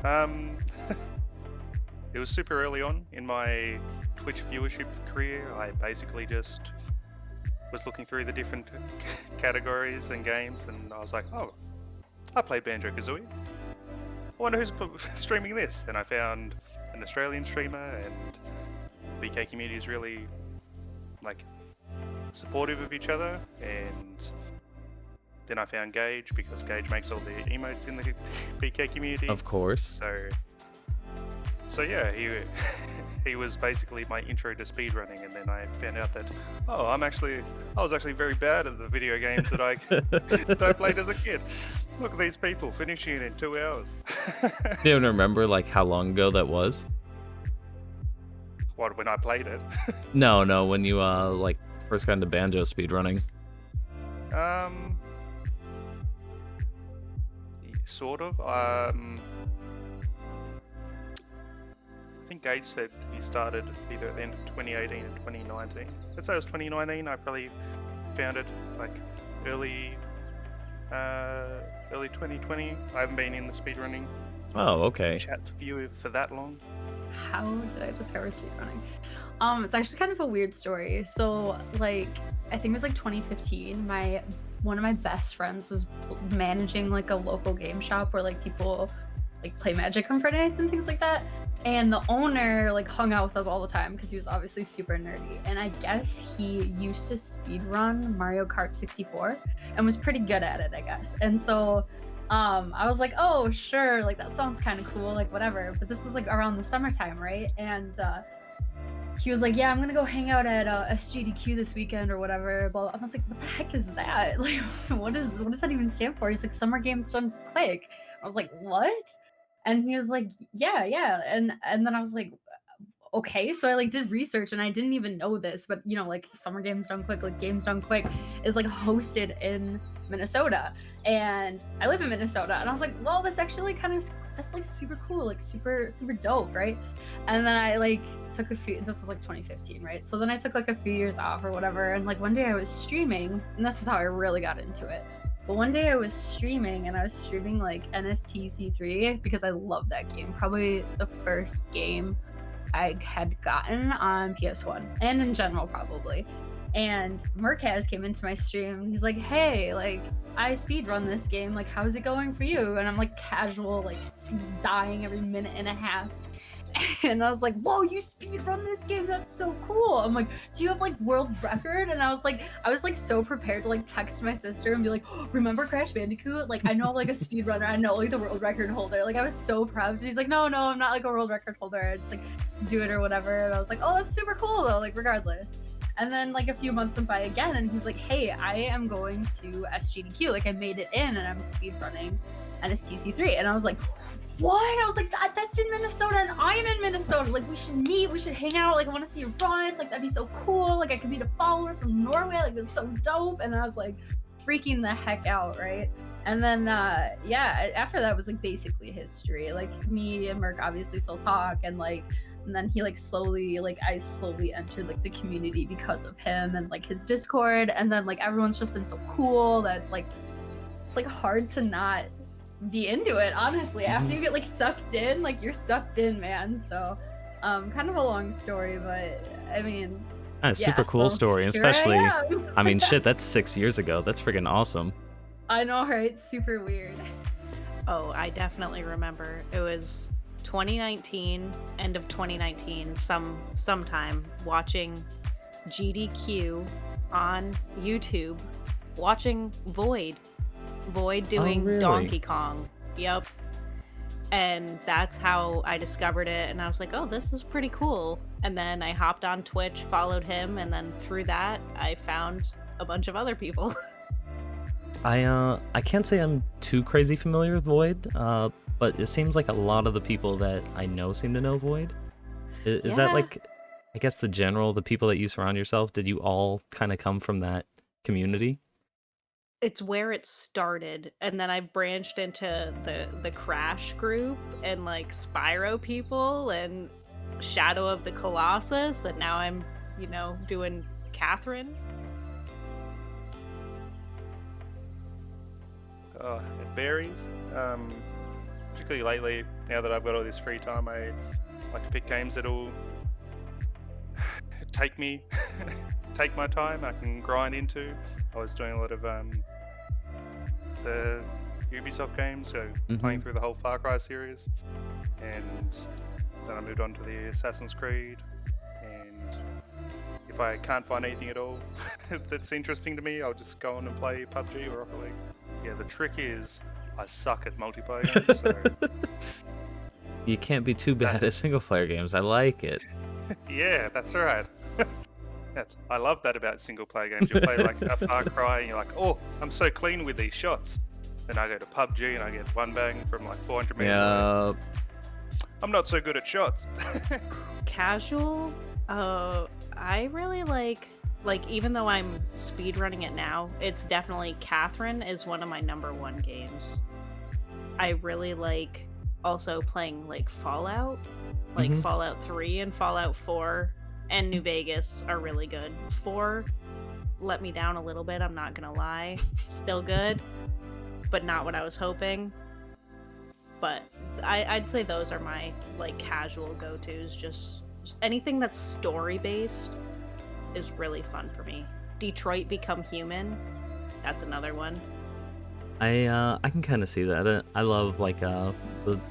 Um, it was super early on in my Twitch viewership career. I basically just was looking through the different categories and games, and I was like, oh, I play Banjo Kazooie. I wonder who's streaming this. And I found an Australian streamer, and BK community is really like supportive of each other. And then I found Gage because Gage makes all the emotes in the BK community. Of course. So yeah, he he was basically my intro to speedrunning, and then I found out that I was actually very bad at the video games that that I played as a kid. Look at these people finishing it in 2 hours. Do you even remember like how long ago that was? What, when I played it? No, when you like first got into Banjo speedrunning. Sort of. I think Gage said he started either at the end of 2018 or 2019. Let's say it was 2019. I probably found it like early 2020. I haven't been in the speedrunning chat view for that long. How did I discover speedrunning? It's actually kind of a weird story. So like, I think it was like 2015. One of my best friends was managing like a local game shop where like people like play Magic on Friday nights and things like that. And the owner like hung out with us all the time because he was obviously super nerdy. And I guess he used to speedrun Mario Kart 64 and was pretty good at it, I guess. And so I was like, oh, sure, like that sounds kind of cool, like whatever. But this was like around the summertime, right? And he was like, yeah, I'm gonna go hang out at SGDQ this weekend or whatever. But I was like, what the heck is that? Like, what does that even stand for? He's like, Summer Games Done Quick. I was like, what? And he was like, yeah. And then I was like, okay. So I like did research and I didn't even know this, but you know, like Summer Games Done Quick, like Games Done Quick is like hosted in Minnesota. And I live in Minnesota. And I was like, well, that's actually that's like super cool, like super dope, right? And then I like took this was like 2015, right? So then I took like a few years off or whatever. And like one day I was streaming, and this is how I really got into it. But one day I was streaming, and I was streaming like NSTC3 because I love that game. Probably the first game I had gotten on PS1 and in general probably. And Murkaz came into my stream. He's like, hey, like I speedrun this game. Like, how's it going for you? And I'm like casual, like dying every minute and a half. And I was like, whoa, you speedrun this game? That's so cool. I'm like, do you have like world record? And I was like so prepared to like text my sister and be like, oh, remember Crash Bandicoot? Like I know like a speedrunner. I know like the world record holder. Like I was so proud. She's like, no, I'm not like a world record holder. I just like do it or whatever. And I was like, oh, that's super cool though, like regardless. And then like a few months went by again, and he's like, hey, I am going to SGDQ. Like I made it in, and I'm speedrunning NSTC3. And I was like, what? I was like, that's in Minnesota, and I'm in Minnesota. Like we should meet. We should hang out. Like I want to see you run. Like that'd be so cool. Like I could meet a follower from Norway. Like that's so dope. And I was like freaking the heck out, right? And then after that was like basically history. Like me and Merc obviously still talk, and then he like slowly, like I slowly entered like the community because of him and like his Discord. And then like everyone's just been so cool that it's like hard to not be into it, honestly. After you get like sucked in, like you're sucked in, man. So kind of a long story, but I mean, super cool story, especially I mean shit, that's 6 years ago. That's freaking awesome. I know, right? Super weird. Oh, I definitely remember. It was 2019, end of 2019, sometime watching GDQ on YouTube, watching Void doing Donkey Kong. Yep. And that's how I discovered it, and I was like, oh, this is pretty cool. And then I hopped on Twitch, followed him, and then through that I found a bunch of other people. I can't say I'm too crazy familiar with Void, but it seems like a lot of the people that I know seem to know Void. Is that like, I guess the people that you surround yourself, did you all kind of come from that community? It's where it started, and then I branched into the Crash group and like Spyro people and Shadow of the Colossus, and now I'm, doing Catherine. It varies. particularly lately, now that I've got all this free time, I like to pick games that'll take me, take my time. I can grind into. I was doing a lot of the Ubisoft games, so playing through the whole Far Cry series, and then I moved on to the Assassin's Creed. And if I can't find anything at all that's interesting to me, I'll just go on and play PUBG or Rocket League. Yeah, the trick is I suck at multiplayer games, so You can't be too bad at single player games. I like it. yeah, that's right. I love that about single player games. You play like a Far Cry and you're like, oh, I'm so clean with these shots. Then I go to PUBG and I get one bang from like 400 meters away. Yeah. I'm not so good at shots. Casual, I really like even though I'm speedrunning it now, it's definitely Catherine is one of my number one games. I really like also playing like Fallout, like Fallout 3 and Fallout 4 and New Vegas are really good. 4 let me down a little bit, I'm not gonna lie. Still good, but not what I was hoping. But I'd say those are my like casual go-tos. Just anything that's story-based is really fun for me. Detroit Become Human, that's another one. I can kind of see that. I love like the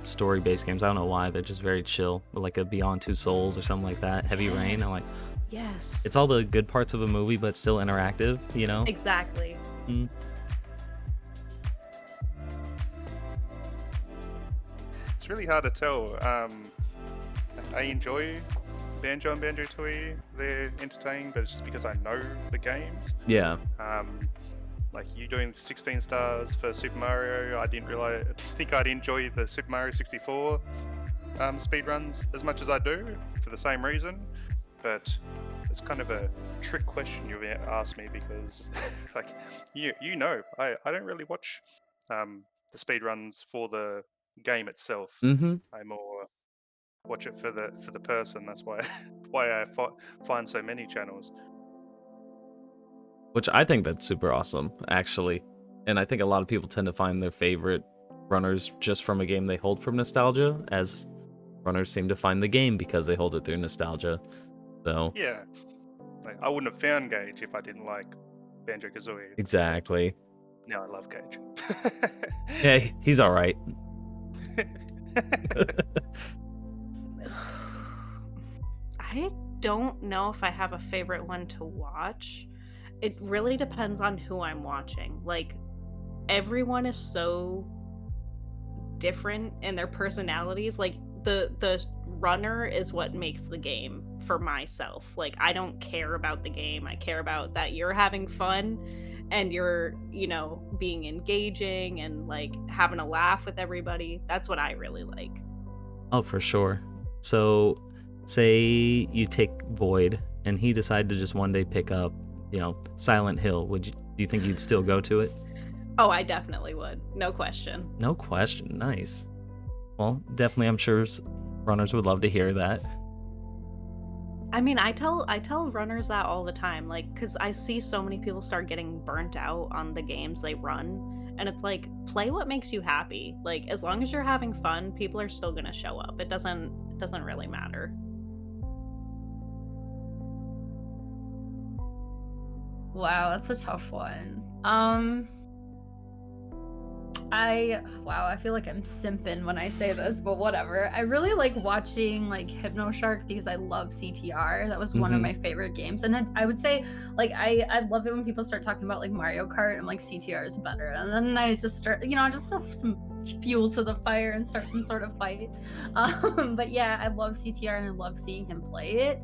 story-based games. I don't know why, they're just very chill. Like a Beyond Two Souls or something like that. Heavy Rain. I'm like, yes. it's all the good parts of a movie, but still interactive. You know? Exactly. Mm. It's really hard to tell. I enjoy Banjo and Banjo-Tooie. They're entertaining, but it's just because I know the games. Yeah. Like you doing 16 stars for Super Mario, I didn't think I'd enjoy the Super Mario 64 speedruns as much as I do for the same reason. But it's kind of a trick question you've asked me because, like, you know, I don't really watch the speedruns for the game itself. I more watch it for the person. That's why I find so many channels. Which I think that's super awesome, actually. And I think a lot of people tend to find their favorite runners just from a game they hold from nostalgia, as runners seem to find the game because they hold it through nostalgia. So yeah, like I wouldn't have found Gage if I didn't like Banjo-Kazooie. exactly. Now I love Gage. Hey, he's all right. I don't know if I have a favorite one to watch. It really depends on who I'm watching. Like, everyone is so different in their personalities. Like, the runner is what makes the game for myself. Like, I don't care about the game. I care about that you're having fun and you're, you know, being engaging and like having a laugh with everybody. That's what I really like. Oh, for sure. So, say you take Void and he decided to just one day pick up, you know, Silent Hill. Do you think you'd still go to it? Oh, I definitely would. No question. No question. Nice. Well, definitely, I'm sure runners would love to hear that. I mean, I tell runners that all the time, like, because I see so many people start getting burnt out on the games they run, and it's like, play what makes you happy. Like, as long as you're having fun, people are still gonna show up. It doesn't really matter. Wow, that's a tough one. I feel like I'm simping when I say this, but whatever. I really like watching like Hypnoshark because I love CTR. That was one of my favorite games. And I would say like I love it when people start talking about like Mario Kart and like CTR is better. And then I just start, you know, just throw some fuel to the fire and start some sort of fight. But yeah, I love CTR and I love seeing him play it.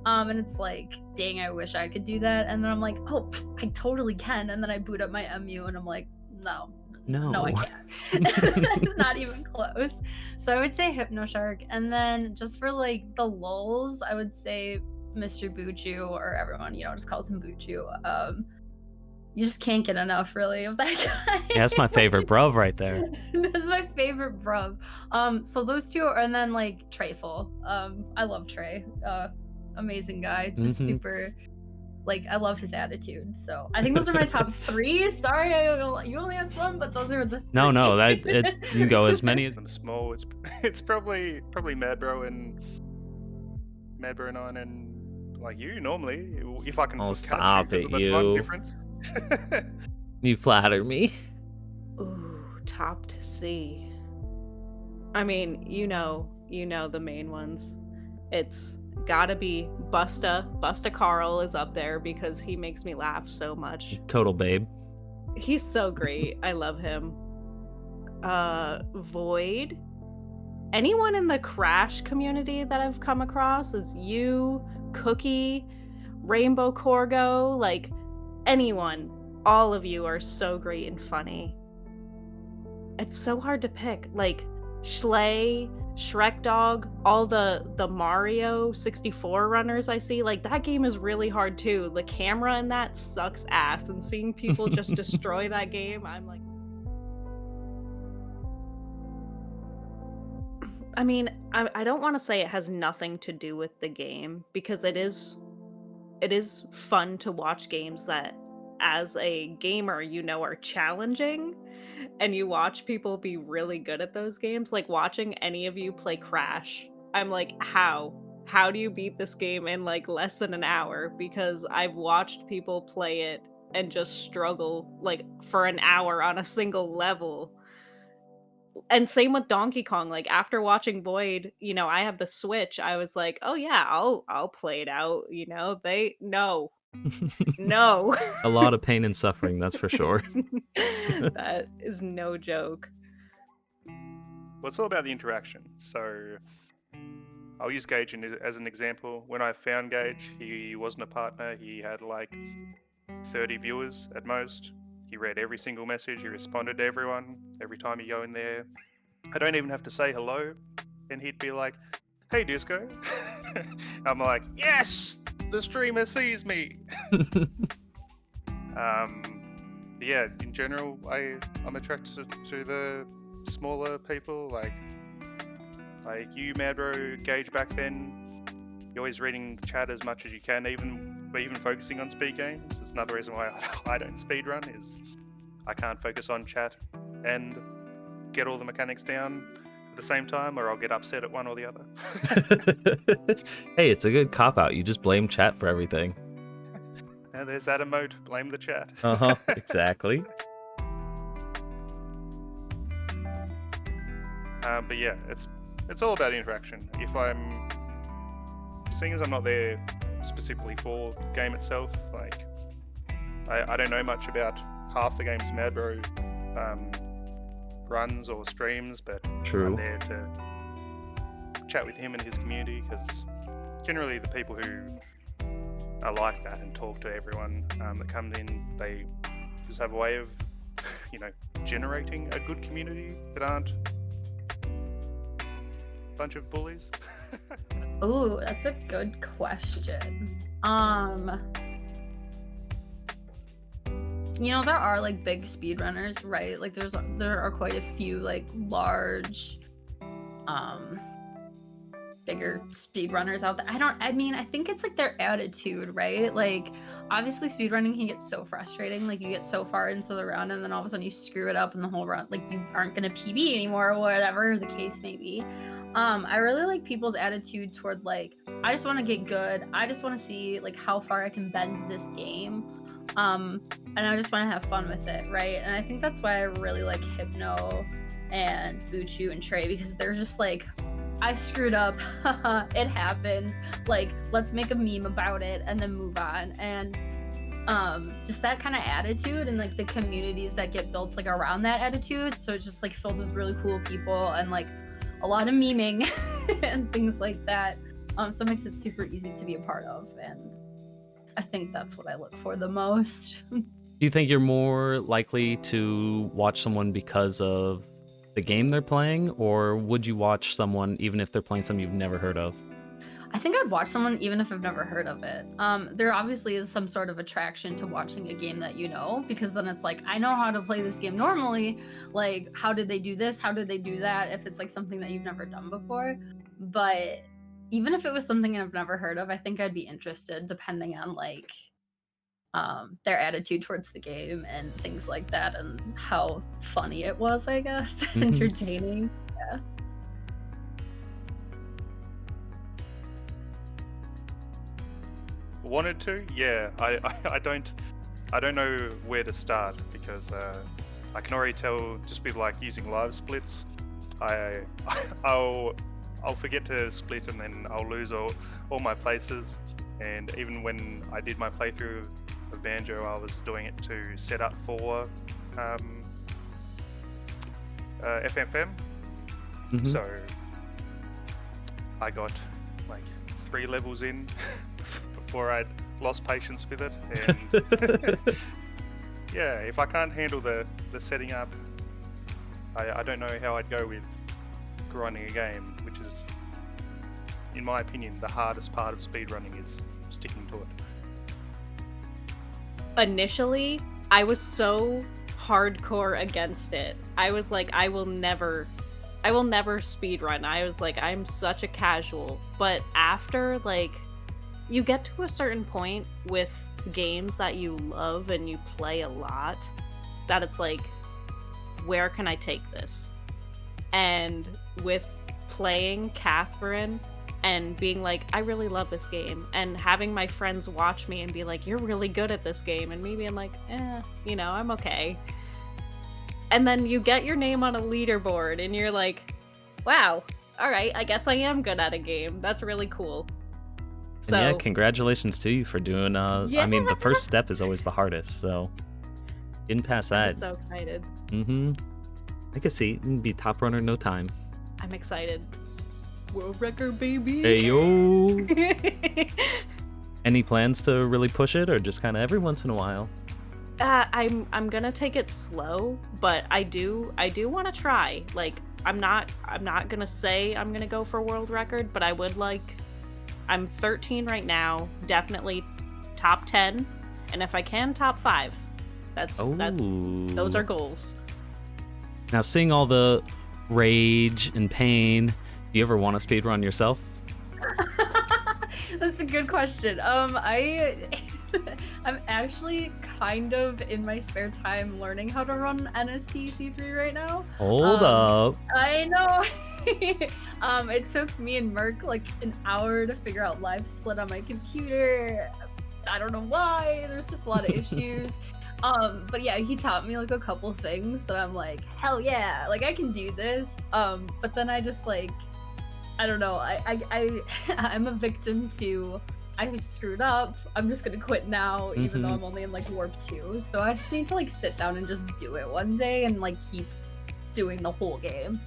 And it's like, dang, I wish I could do that. And then I'm like, oh, I totally can. And then I boot up my MU and I'm like, no, I can't. Not even close. So I would say Hypnoshark. And then just for like the lulz, I would say Mr. Buchu, or everyone, you know, just calls him Buchu. You just can't get enough, really, of that guy. Yeah, that's my favorite bruv right there. That's my favorite bruv. So those two, and then like Treyful. I love Trey. Amazing guy, just super Like, I love his attitude. So I think those are my top three. Sorry, you only asked one, but those are the three. No, that you can go as many as I'm small. It's probably Madbro and I and like you normally. If I can Oh, catch stop there's it, a time you. difference. you flatter me. Ooh, top to see. I mean, you know the main ones. It's gotta be Busta. Busta Carl is up there because he makes me laugh so much. Total babe. He's so great. I love him. Void. Anyone in the Crash community that I've come across is you, Cookie, Rainbow Corgo, like anyone. All of you are so great and funny. It's so hard to pick. Like Schley, Shrek Dog, all the Mario 64 runners I see, like that game is really hard too. The camera in that sucks ass, and seeing people just destroy that game, I'm like, I mean, I don't want to say it has nothing to do with the game, because it is fun to watch games that as a gamer are challenging, and you watch people be really good at those games. Like watching any of you play Crash, I'm like, how do you beat this game in like less than an hour? Because I've watched people play it and just struggle like for an hour on a single level. And same with Donkey Kong. Like after watching Void, I have the Switch. I was like, oh yeah, I'll play it out. They no. A lot of pain and suffering, that's for sure. That is no joke. Well, it's all about the interaction. So I'll use Gage as an example. When I found Gage, he wasn't a partner. He had like 30 viewers at most. He read every single message. He responded to everyone. Every time you go in there, I don't even have to say hello. And he'd be like, hey, Disco. I'm like, yes, the streamer sees me. Yeah, in general, I'm attracted to the smaller people, like you, Madro, Gage back then. You're always reading the chat as much as you can, even focusing on speed games. It's another reason why I don't speedrun, is I can't focus on chat and get all the mechanics down at the same time, or I'll get upset at one or the other. Hey, it's a good cop-out. You just blame chat for everything. And there's that emote, blame the chat. Uh-huh, exactly. But yeah, it's all about interaction. Seeing as I'm not there specifically for the game itself, like I don't know much about half the games Madbro runs or streams, but True. I'm there to chat with him and his community, because generally the people who are like that and talk to everyone that comes in, they just have a way of generating a good community that aren't a bunch of bullies. Ooh, that's a good question. There are like big speedrunners, right? Like there are quite a few like large, bigger speedrunners out there. I think it's like their attitude, right? Like obviously speedrunning can get so frustrating. Like you get so far into the round and then all of a sudden you screw it up and the whole round, like you aren't gonna PB anymore, or whatever the case may be. I really like people's attitude toward like, I just want to get good. I just want to see like how far I can bend this game. And I just want to have fun with it, right? And I think that's why I really like Hypno and Buchu and Trey, because they're just like, I screwed up. It happened. Like, let's make a meme about it and then move on. And just that kind of attitude and like the communities that get built like around that attitude. So it's just like filled with really cool people and like a lot of memeing and things like that. So it makes it super easy to be a part of. And I think that's what I look for the most. Do you think you're more likely to watch someone because of the game they're playing, or would you watch someone even if they're playing something you've never heard of? I think I'd watch someone even if I've never heard of it. There obviously is some sort of attraction to watching a game that because then it's like, I know how to play this game normally. Like, how did they do this? How did they do that? If it's like something that you've never done before. But even if it was something I've never heard of, I think I'd be interested, depending on like their attitude towards the game and things like that, and how funny it was, I guess, Mhm. entertaining. Yeah. Wanted to, yeah. I don't know where to start because I can already tell just with like using live splits, I I'll forget to split and then I'll lose all my places. And even when I did my playthrough of Banjo, I was doing it to set up for FFM. Mhm. So I got like 3 levels in before I'd lost patience with it. And yeah, if I can't handle the setting up, I don't know how I'd go with grinding a game, which is, in my opinion, the hardest part of speedrunning is sticking to it. Initially, I was so hardcore against it. I was like, I will never speedrun. I was like, I'm such a casual. But after, like, you get to a certain point with games that you love and you play a lot, that it's like, where can I take this? And with playing Catherine and being like, I really love this game, and having my friends watch me and be like, you're really good at this game, and me being like, I'm okay. And then you get your name on a leaderboard and you're like, wow, all right, I guess I am good at a game. That's really cool. And yeah, congratulations to you for doing I mean, the first step is always the hardest, so getting past I'm that. so excited. I can see you can be top runner in no time. I'm excited. World record, baby. Hey yo. Any plans to really push it, or just kind of every once in a while? I'm gonna take it slow, but I do want to try. Like, I'm not gonna say I'm gonna go for world record, but I would like. I'm 13 right now, definitely top 10, and if I can, top 5. That's those are goals. Now, seeing all the rage and pain, do you ever want to speedrun yourself? That's a good question. I'm actually kind of in my spare time learning how to run NSTC3 right now. Hold up. I know. It took me and Merc like an hour to figure out live split on my computer. I don't know why. There's just a lot of issues. But yeah, he taught me like a couple things that I'm like, hell yeah, like I can do this. But then I just like, I don't know. I'm a victim to, I screwed up. I'm just gonna quit now, even though I'm only in like Warp 2. So I just need to like sit down and just do it one day and like keep doing the whole game.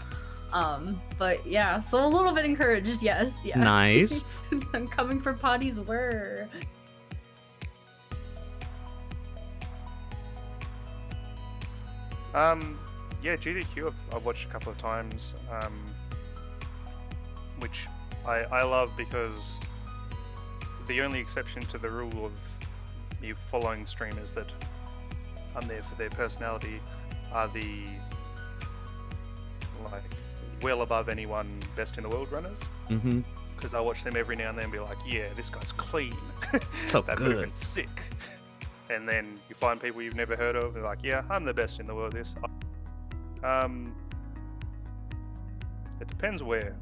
But yeah, so a little bit encouraged, yes, yeah. Nice. I'm coming for Potty's word. Yeah, GDQ I've watched a couple of times, which I love because the only exception to the rule of you following streamers that are there for their personality are the like well above anyone best in the world runners. Because I watch them every now and then and be like, yeah, this guy's clean. So that good. movement's sick. And then you find people you've never heard of, they're like, yeah, I'm the best in the world at this. It depends where.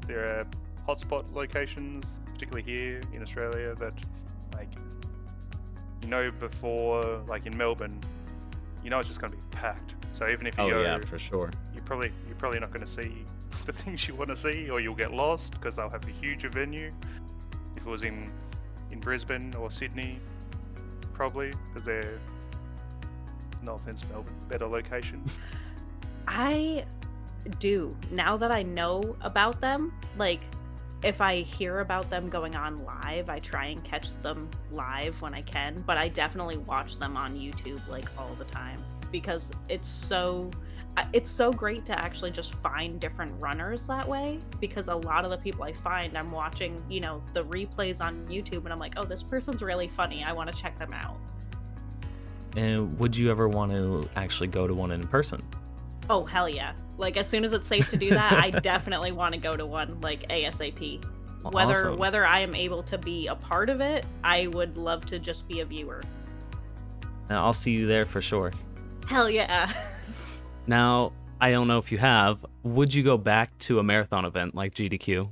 There are hotspot locations, particularly here in Australia, that like before, like in Melbourne, it's just going to be packed. So even if you go, yeah, for sure. you're probably not going to see the things you want to see, or you'll get lost because they'll have a huge venue. If it was in Brisbane or Sydney, probably, because they're, no offense Melbourne, better location. I do. Now that I know about them, like, if I hear about them going on live, I try and catch them live when I can, but I definitely watch them on YouTube, like, all the time, because it's so great to actually just find different runners that way, because a lot of the people I find, I'm watching, the replays on YouTube, and I'm like, oh, this person's really funny, I want to check them out. And would you ever want to actually go to one in person? Oh, hell yeah. Like, as soon as it's safe to do that, I definitely want to go to one, like, ASAP. Awesome. Whether I am able to be a part of it, I would love to just be a viewer. And I'll see you there for sure. Hell yeah. Now, I don't know if you have. Would you go back to a marathon event like GDQ?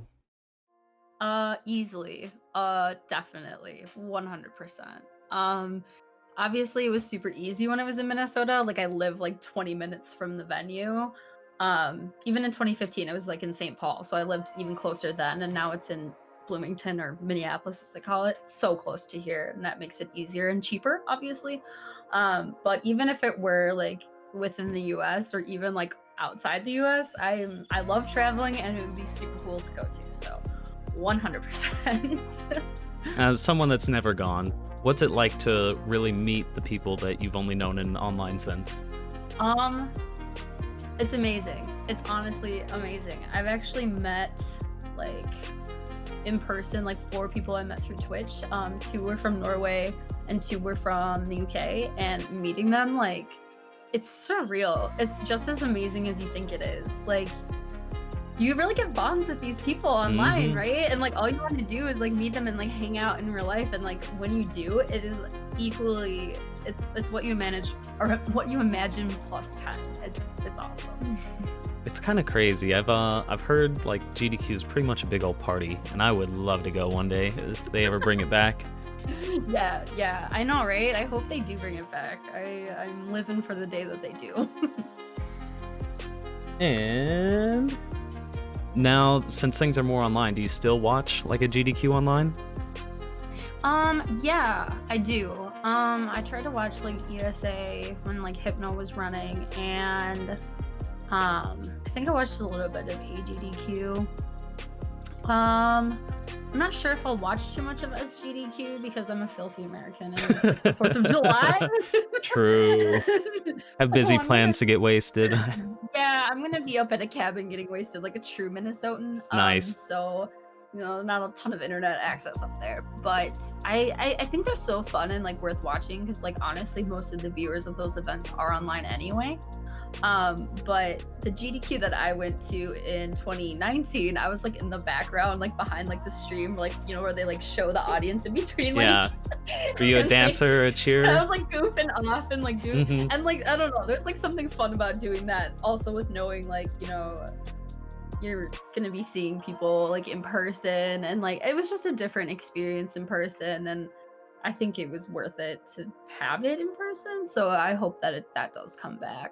Easily. Definitely. 100%. Obviously it was super easy when I was in Minnesota. Like I live like 20 minutes from the venue. Even in 2015, it was like in St. Paul. So I lived even closer then, and now it's in Bloomington or Minneapolis, as they call it. So close to here, and that makes it easier and cheaper, obviously. But even if it were like within the US or even like outside the US, I love traveling, and it would be super cool to go to. So 100%. As someone that's never gone, what's it like to really meet the people that you've only known in online sense? It's amazing. It's honestly amazing. I've actually met like in person like 4 people I met through Twitch. 2 were from Norway and 2 were from the UK, and meeting them, like, it's surreal. It's just as amazing as you think it is. Like, you really get bonds with these people online, right? And like all you want to do is like meet them and like hang out in real life, and like when you do, it is equally it's what you manage or what you imagine plus 10. It's awesome. It's kind of crazy. I've heard like GDQ is pretty much a big old party, and I would love to go one day if they ever bring it back. Yeah, I know, right? I hope they do bring it back. I'm living for the day that they do. And now, since things are more online, do you still watch like a GDQ online? Yeah, I do. I tried to watch like ESA when like Hypno was running, and I think I watched a little bit of AGDQ. I'm not sure if I'll watch too much of SGDQ because I'm a filthy American and it's like the 4th of July. True. Have busy I'm plans to get wasted. Yeah, I'm gonna be up at a cabin getting wasted like a true Minnesotan. Nice. So, you know, not a ton of internet access up there, but I think they're so fun and like worth watching because like honestly, most of the viewers of those events are online anyway. But the GDQ that I went to in 2019, I was like in the background, like behind like the stream, like, you know, where they like show the audience in between. Like, Yeah. Were you a and, dancer or a cheer? I was like goofing off and like doing, Mhm. and like, I don't know, there's like something fun about doing that. Also with knowing like, you know, you're gonna be seeing people like in person, and like, it was just a different experience in person. And I think it was worth it to have it in person. So I hope that that does come back.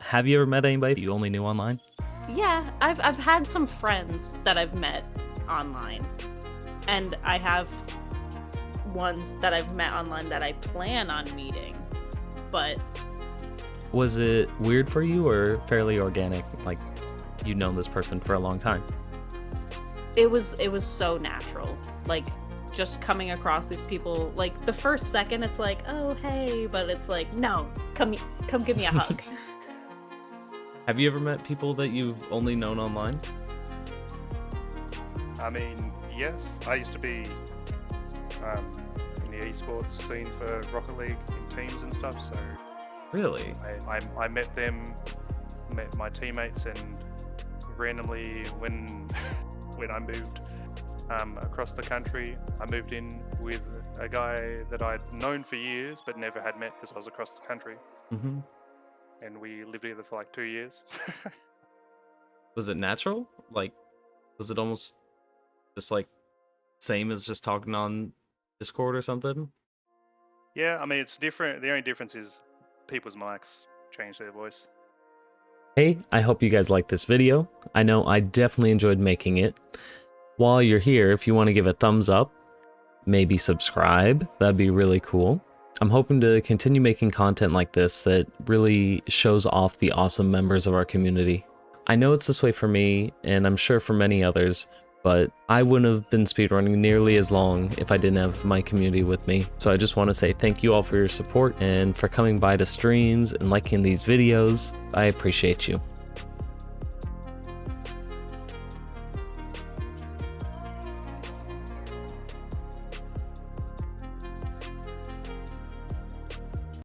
Have you ever met anybody you only knew online? Yeah, I've had some friends that I've met online, and I have ones that I've met online that I plan on meeting, but Was it weird for you or fairly organic? Like, you've known this person for a long time? it was so natural. Like, just coming across these people, like the first second it's like, oh hey, but it's like, no, come give me a hug. Have you ever met people that you've only known online? I mean, yes. I used to be in the esports scene for Rocket League in teams and stuff, so Really? I met them, met my teammates, and randomly when I moved across the country, I moved in with a guy that I'd known for years but never had met because I was across the country, Mm-hmm. and we lived together for like 2 years. Was it natural? Like, was it almost just like same as just talking on Discord or something? Yeah, I mean, it's different. The only difference is people's mics change their voice. Hey, I hope you guys liked this video. I know I definitely enjoyed making it. While you're here, if you want to give a thumbs up, maybe subscribe, that'd be really cool. I'm hoping to continue making content like this that really shows off the awesome members of our community. I know it's this way for me, and I'm sure for many others, but I wouldn't have been speedrunning nearly as long if I didn't have my community with me. So I just want to say thank you all for your support and for coming by to streams and liking these videos. I appreciate you.